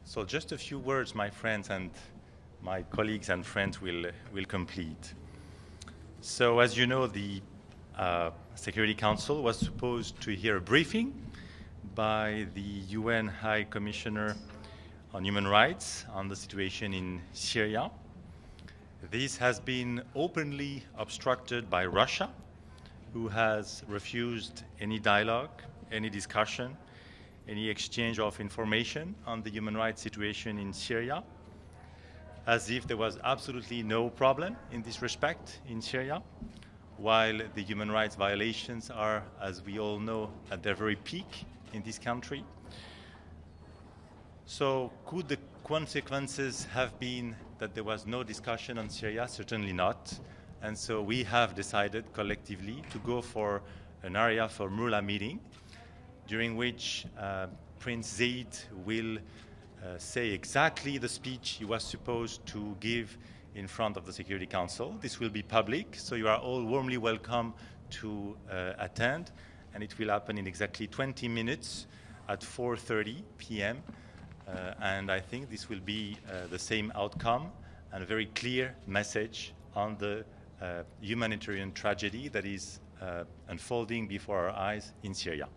So just a few words, my friends, and my colleagues and friends will complete. So as you know, the Security Council was supposed to hear a briefing by the UN High Commissioner on Human Rights on the situation in Syria. This has been openly obstructed by Russia, who has refused any dialogue, any discussion, any exchange of information on the human rights situation in Syria, as if there was absolutely no problem in this respect in Syria, while the human rights violations are, as we all know, at their very peak in this country. So could the consequences have been that there was no discussion on Syria? Certainly not. And so we have decided collectively to go for an Arria for Murla meeting, during which Prince Zaid will say exactly the speech he was supposed to give in front of the Security Council. This will be public, so you are all warmly welcome to attend, and it will happen in exactly 20 minutes at 4:30 p.m. And I think this will be the same outcome and a very clear message on the humanitarian tragedy that is unfolding before our eyes in Syria.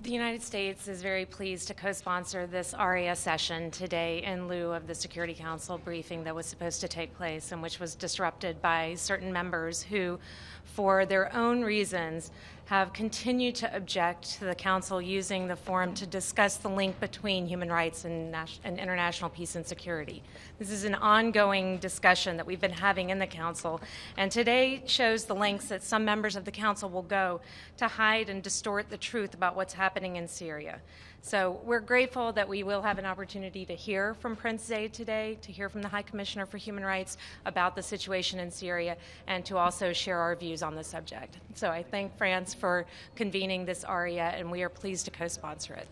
The United States is very pleased to co-sponsor this Arria session today in lieu of the Security Council briefing that was supposed to take place and which was disrupted by certain members who, for their own reasons, have continued to object to the Council using the forum to discuss the link between human rights and international peace and security. This is an ongoing discussion that we've been having in the Council, and today shows the lengths that some members of the Council will go to hide and distort the truth about what's happening in Syria. So we're grateful that we will have an opportunity to hear from Prince Zaid today, to hear from the High Commissioner for Human Rights about the situation in Syria, and to also share our views on the subject. So I thank France for convening this Arria, and we are pleased to co-sponsor it.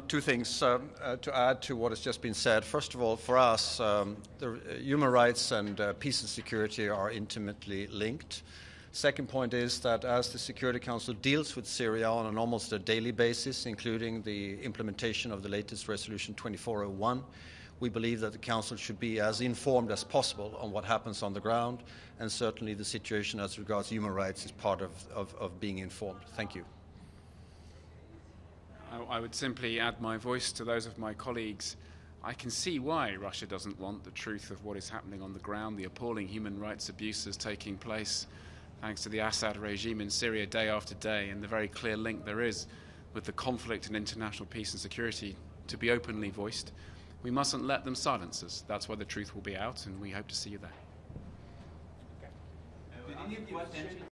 Two things to add to what has just been said. First of all, for us, the human rights and peace and security are intimately linked. Second point is that as the Security Council deals with Syria on an almost a daily basis, including the implementation of the latest Resolution 2401, we believe that the Council should be as informed as possible on what happens on the ground, and certainly the situation as regards human rights is part of being informed. Thank you. I would simply add my voice to those of my colleagues. I can see why Russia doesn't want the truth of what is happening on the ground, the appalling human rights abuses taking place thanks to the Assad regime in Syria day after day, and the very clear link there is with the conflict and international peace and security to be openly voiced. We mustn't let them silence us. That's why the truth will be out, and we hope to see you there.